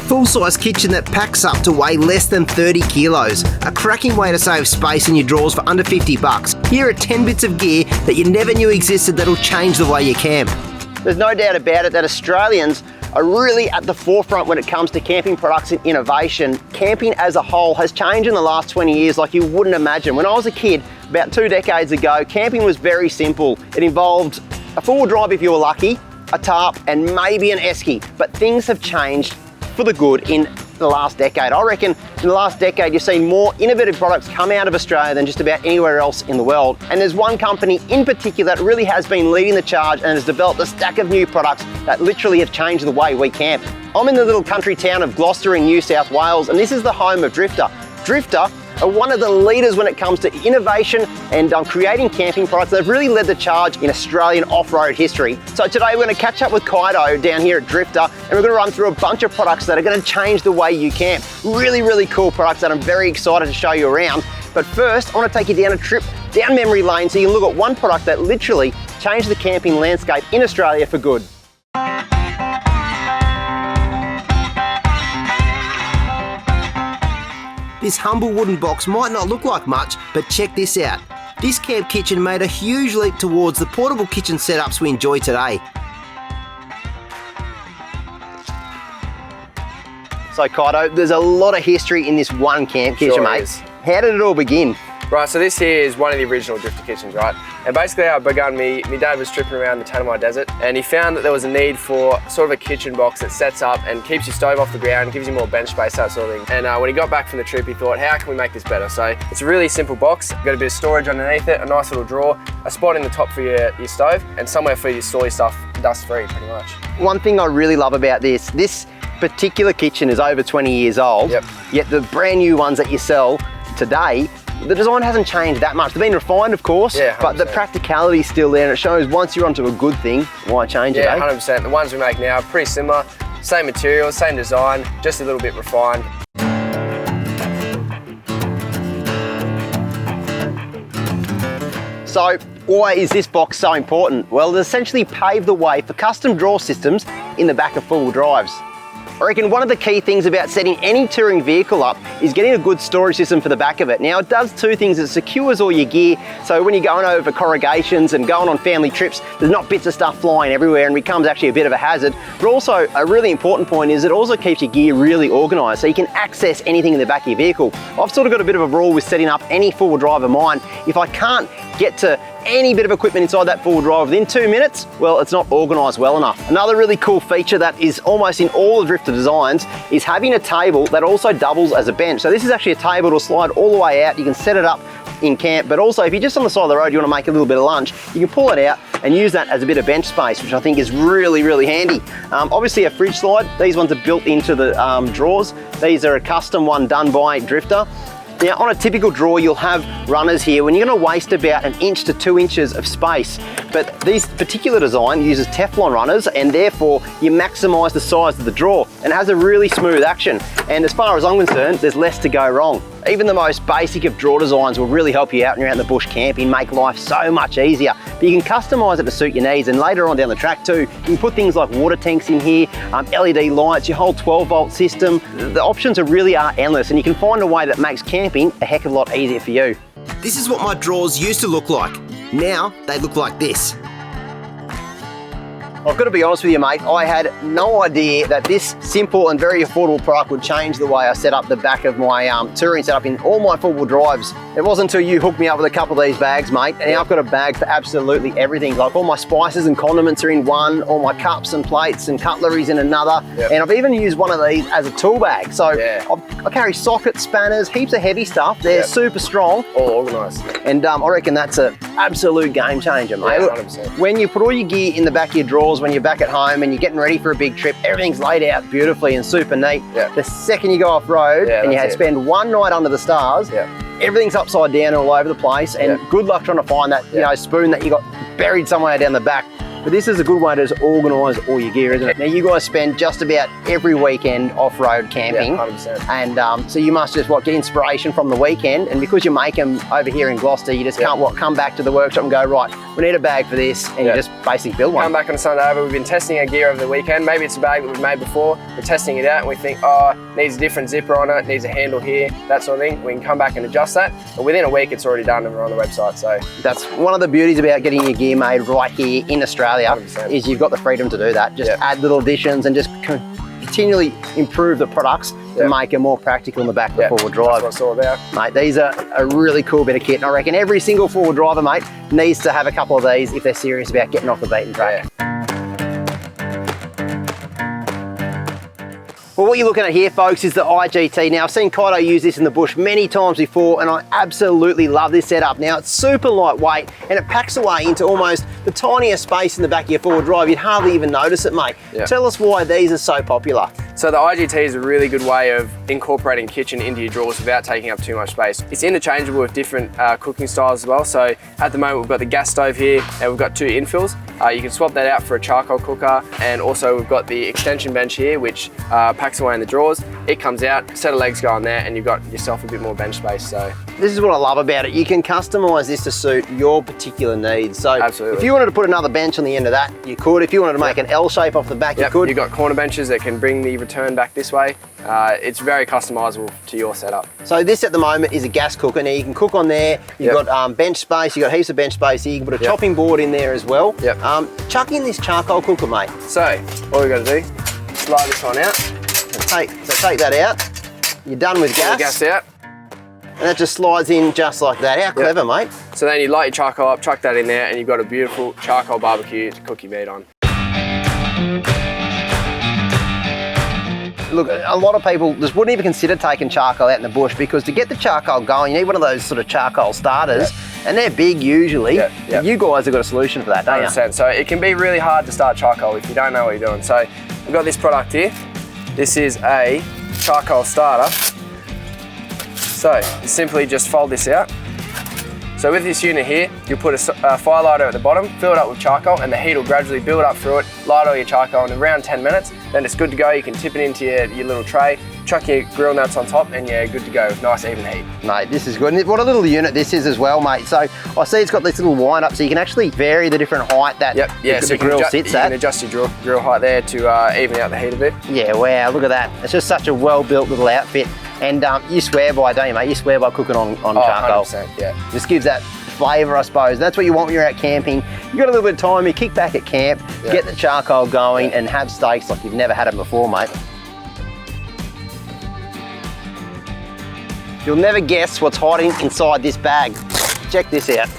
full-size kitchen that packs up to weigh less than 30 kilos. A cracking way to save space in your drawers for under 50 bucks. Here are 10 bits of gear that you never knew existed that'll change the way you camp. There's no doubt about it that Australians are really at the forefront when it comes to camping products and innovation. Camping as a whole has changed in the last 20 years like you wouldn't imagine. When I was a kid, about 2 decades ago, camping was very simple. It involved a four-wheel drive if you were lucky, a tarp, and maybe an esky. But things have changed for the good in the last decade. I reckon in the last decade you've seen more innovative products come out of Australia than just about anywhere else in the world. And there's one company in particular that really has been leading the charge and has developed a stack of new products that literally have changed the way we camp. I'm in the little country town of Gloucester in New South Wales, and this is the home of Drifta. Drifta are one of the leaders when it comes to innovation and creating camping products. They've really led the charge in Australian off-road history. So today we're going to catch up with Kaito down here at Drifta, and we're going to run through a bunch of products that are going to change the way you camp. Really, really cool products that I'm very excited to show you around. But first, I want to take you down a trip down memory lane so you can look at one product that literally changed the camping landscape in Australia for good. This humble wooden box might not look like much, but check this out. This camp kitchen made a huge leap towards the portable kitchen setups we enjoy today. So Kaito, there's a lot of history in this one camp kitchen, mate. Is. How did it all begin? Right, so this here is one of the original Drifta kitchens, right? And basically how it begun, my dad was tripping around the Tanami Desert and he found that there was a need for sort of a kitchen box that sets up and keeps your stove off the ground, gives you more bench space, that sort of thing. And when he got back from the trip, he thought, how can we make this better? So it's a really simple box, got a bit of storage underneath it, a nice little drawer, a spot in the top for your stove, and somewhere for you to store your stuff dust-free, pretty much. One thing I really love about this particular kitchen is over 20 years old, yet the brand new ones that you sell today, the design hasn't changed that much. They've been refined, of course, but the practicality is still there, and it shows once you're onto a good thing, why change it, eh? 100%. The ones we make now are pretty similar. Same materials, same design, just a little bit refined. So, why is this box so important? Well, it essentially paved the way for custom drawer systems in the back of four-wheel drives. I reckon one of the key things about setting any touring vehicle up is getting a good storage system for the back of it. Now it does two things: it secures all your gear, so when you're going over corrugations and going on family trips, there's not bits of stuff flying everywhere and becomes actually a bit of a hazard. But also a really important point is it also keeps your gear really organised so you can access anything in the back of your vehicle. I've sort of got a bit of a rule with setting up any four-wheel drive of mine. If I can't get to any bit of equipment inside that four-wheel drive within 2 minutes, well, it's not organised well enough. Another really cool feature that is almost in all the Drifta designs is having a table that also doubles as a bench. So this is actually a table that'll slide all the way out. You can set it up in camp, but also if you're just on the side of the road, you want to make a little bit of lunch, you can pull it out and use that as a bit of bench space, which I think is really, really handy. Obviously a fridge slide. These ones are built into the drawers. These are a custom one done by Drifta. Now on a typical drawer you'll have runners here when you're going to waste about 1 inch to 2 inches of space, but this particular design uses Teflon runners and therefore you maximise the size of the drawer and it has a really smooth action, and as far as I'm concerned there's less to go wrong. Even the most basic of drawer designs will really help you out and around the bush camping, make life so much easier. But you can customise it to suit your needs, and later on down the track too, you can put things like water tanks in here, LED lights, your whole 12-volt system. The options really are endless, and you can find a way that makes camping a heck of a lot easier for you. This is what my drawers used to look like. Now they look like this. I've got to be honest with you, mate, I had no idea that this simple and very affordable product would change the way I set up the back of my touring setup in all my four-wheel drives. It wasn't until you hooked me up with a couple of these bags, mate, and now I've got a bag for absolutely everything. Like all my spices and condiments are in one, all my cups and plates and cutlery's in another, and I've even used one of these as a tool bag. So I carry sockets, spanners, heaps of heavy stuff. They're super strong. All organised. And I reckon that's an absolute game changer, mate. Yeah, 100%. When you put all your gear in the back of your drawers, when you're back at home and you're getting ready for a big trip, everything's laid out beautifully and super neat. The second you go off road and you spend one night under the stars, everything's upside down all over the place, and good luck trying to find that spoon that you got buried somewhere down the back. But this is a good way to just organise all your gear, isn't it? Now you guys spend just about every weekend off-road camping. Yeah, 100%. And so you must just get inspiration from the weekend, and because you make them over here in Gloucester, you just can't come back to the workshop and go, right, we need a bag for this, and you just basically build one. Come back on a Sunday over, we've been testing our gear over the weekend. Maybe it's a bag that we've made before, we're testing it out and we think, oh, it needs a different zipper on it, needs a handle here, that sort of thing. We can come back and adjust that, but within a week it's already done and we're on the website. So that's one of the beauties about getting your gear made right here in Australia, 100%. is you've got the freedom to do that. Just add little additions and just continually improve the products to make it more practical in the back of the four-wheel drive. That's what it's all about. Mate, these are a really cool bit of kit, and I reckon every single four-wheel driver, mate, needs to have a couple of these if they're serious about getting off the beaten track. Well, what you're looking at here, folks, is the IGT. Now, I've seen Kaito use this in the bush many times before, and I absolutely love this setup. Now, it's super lightweight, and it packs away into almost the tiniest space in the back of your four-wheel drive. You'd hardly even notice it, mate. Tell us why these are so popular. So the IGT is a really good way of incorporating kitchen into your drawers without taking up too much space. It's interchangeable with different cooking styles as well. So at the moment we've got the gas stove here and we've got 2 infills. You can swap that out for a charcoal cooker, and also we've got the extension bench here which packs away in the drawers. It comes out, set of legs go on there, and you've got yourself a bit more bench space. So this is what I love about it. You can customise this to suit your particular needs. So absolutely. If you wanted to put another bench on the end of that, you could. If you wanted to make an L shape off the back, you could. You've got corner benches that can bring the return back this way. It's very customisable to your setup. So this at the moment is a gas cooker. Now you can cook on there. You've got bench space. You've got heaps of bench space here. You can put a chopping board in there as well. Chuck in this charcoal cooker, mate. So all we've got to do, slide this one out. Take that out. You're done with gas. Pull the gas out. And that just slides in just like that. How clever, mate. So then you light your charcoal up, chuck that in there, and you've got a beautiful charcoal barbecue to cook your meat on. Look, a lot of people just wouldn't even consider taking charcoal out in the bush, because to get the charcoal going, you need one of those sort of charcoal starters, and they're big usually. You guys have got a solution for that, don't you? 100%. So it can be really hard to start charcoal if you don't know what you're doing. So we've got this product here. This is a charcoal starter. So you simply just fold this out. So with this unit here, you'll put a fire lighter at the bottom, fill it up with charcoal, and the heat will gradually build up through it, light all your charcoal in around 10 minutes, then it's good to go. You can tip it into your little tray, chuck your grill nuts on top, and you're good to go with nice even heat. Mate, this is good. And what a little unit this is as well, mate. So I see it's got this little wind up, so you can actually vary the different height that the grill sits at. You can adjust your grill height there to even out the heat a bit. Yeah, wow, look at that. It's just such a well-built little outfit. And you swear by, don't you, mate? You swear by cooking on charcoal. 100%, yeah. Just gives that flavour, I suppose. That's what you want when you're out camping. You've got a little bit of time, you kick back at camp, get the charcoal going, and have steaks like you've never had them before, mate. You'll never guess what's hiding inside this bag. Check this out.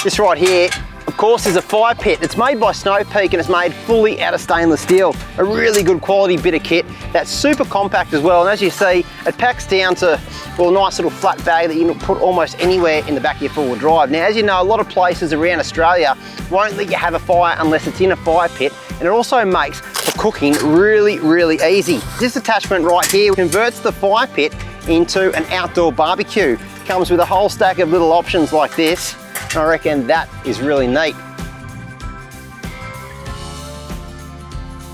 This right here, of course, is a fire pit. It's made by Snow Peak, and it's made fully out of stainless steel. A really good quality bit of kit that's super compact as well. And as you see, it packs down to, well, a nice little flat bag that you can put almost anywhere in the back of your four-wheel drive. Now, as you know, a lot of places around Australia won't let you have a fire unless it's in a fire pit. And it also makes for cooking really, really easy. This attachment right here converts the fire pit into an outdoor barbecue. Comes with a whole stack of little options like this. I reckon that is really neat.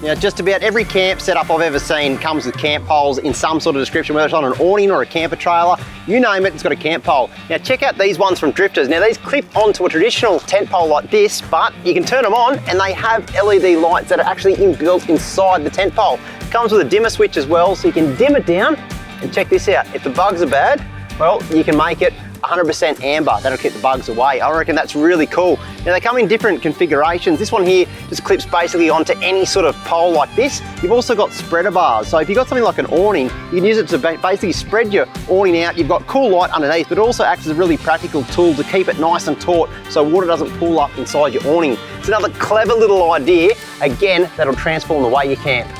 Now, just about every camp setup I've ever seen comes with camp poles in some sort of description, whether it's on an awning or a camper trailer, you name it, it's got a camp pole. Now check out these ones from Drifters. Now these clip onto a traditional tent pole like this, but you can turn them on and they have LED lights that are actually inbuilt inside the tent pole. Comes with a dimmer switch as well, so you can dim it down. And check this out, if the bugs are bad, well, you can make it 100% amber. That'll keep the bugs away. I reckon that's really cool. Now they come in different configurations. This one here just clips basically onto any sort of pole like this. You've also got spreader bars. So if you've got something like an awning, you can use it to basically spread your awning out. You've got cool light underneath, but it also acts as a really practical tool to keep it nice and taut so water doesn't pool up inside your awning. It's another clever little idea, again, that'll transform the way you camp.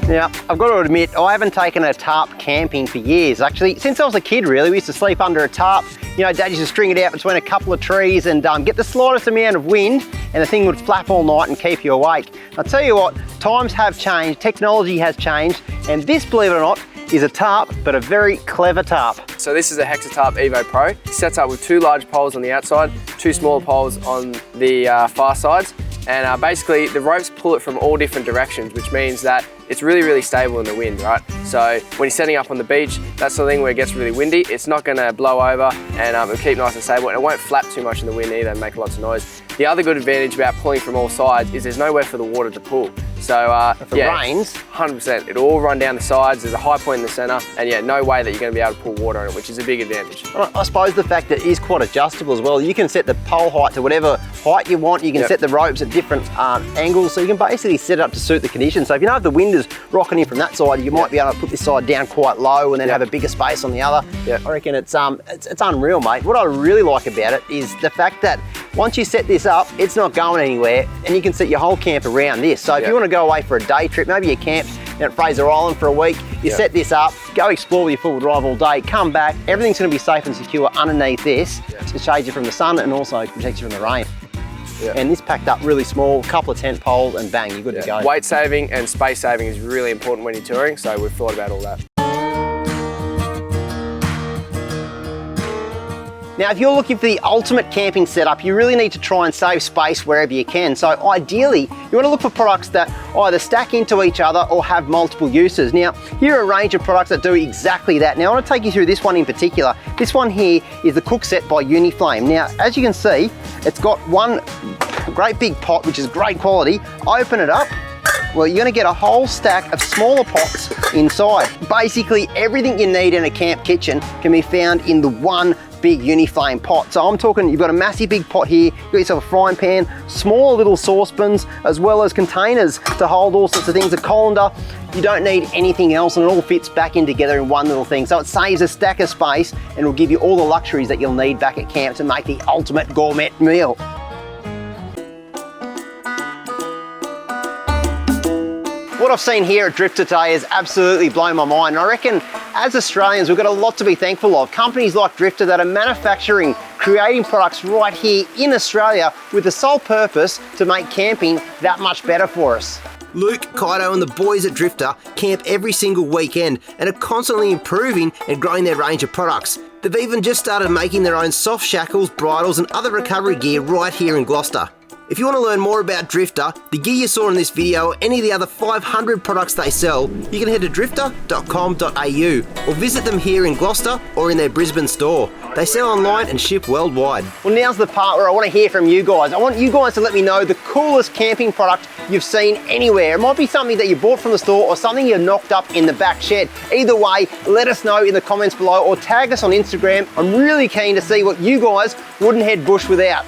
Now, I've got to admit, I haven't taken a tarp camping for years. Actually, since I was a kid, really, we used to sleep under a tarp. You know, Dad used to string it out between a couple of trees and get the slightest amount of wind, and the thing would flap all night and keep you awake. I'll tell you what, times have changed, technology has changed, and this, believe it or not, is a tarp, but a very clever tarp. So this is a Hexatarp Evo Pro. It sets up with 2 large poles on the outside, 2 smaller poles on the far sides. And basically the ropes pull it from all different directions, which means that it's really, really stable in the wind, right? So when you're setting up on the beach, that's the thing where it gets really windy, it's not gonna blow over and it'll keep nice and stable, and it won't flap too much in the wind either and make lots of noise. The other good advantage about pulling from all sides is there's nowhere for the water to pull. So if it rains, 100%, it'll all run down the sides, there's a high point in the center, and yeah, no way that you're gonna be able to pull water on it, which is a big advantage. I suppose the fact that it is quite adjustable as well. You can set the pole height to whatever height you want. You can set the ropes at different angles, so you can basically set it up to suit the conditions. So if you know if the wind is rocking in from that side, you might be able to put this side down quite low and then have a bigger space on the other. I reckon it's unreal, mate. What I really like about it is the fact that once you set this up, it's not going anywhere, and you can set your whole camp around this. So if you want to go away for a day trip, maybe you camp at Fraser Island for a week, you set this up, go explore with your full drive all day, come back, everything's going to be safe and secure underneath this to shade you from the sun and also protect you from the rain. And this packed up really small, couple of tent poles, and bang, you're good to go. Weight saving and space saving is really important when you're touring, so we've thought about all that. Now, if you're looking for the ultimate camping setup, you really need to try and save space wherever you can. So ideally, you want to look for products that either stack into each other or have multiple uses. Now, here are a range of products that do exactly that. Now, I want to take you through this one in particular. This one here is the Cook Set by Uniflame. Now, as you can see, it's got one great big pot, which is great quality. Open it up. Well, you're going to get a whole stack of smaller pots inside. Basically, everything you need in a camp kitchen can be found in the one big Uniflame pot. So I'm talking, you've got a massive big pot here, you've got yourself a frying pan, small little saucepans, as well as containers to hold all sorts of things, a colander. You don't need anything else, and it all fits back in together in one little thing. So it saves a stack of space and will give you all the luxuries that you'll need back at camp to make the ultimate gourmet meal. What I've seen here at Drifta today has absolutely blown my mind. And I reckon as Australians, we've got a lot to be thankful of. Companies like Drifta that are manufacturing, creating products right here in Australia with the sole purpose to make camping that much better for us. Luke, Kaito and the boys at Drifta camp every single weekend and are constantly improving and growing their range of products. They've even just started making their own soft shackles, bridles and other recovery gear right here in Gloucester. If you want to learn more about Drifta, the gear you saw in this video, or any of the other 500 products they sell, you can head to drifta.com.au or visit them here in Gloucester or in their Brisbane store. They sell online and ship worldwide. Well, now's the part where I want to hear from you guys. I want you guys to let me know the coolest camping product you've seen anywhere. It might be something that you bought from the store or something you knocked up in the back shed. Either way, let us know in the comments below or tag us on Instagram. I'm really keen to see what you guys wouldn't head bush without.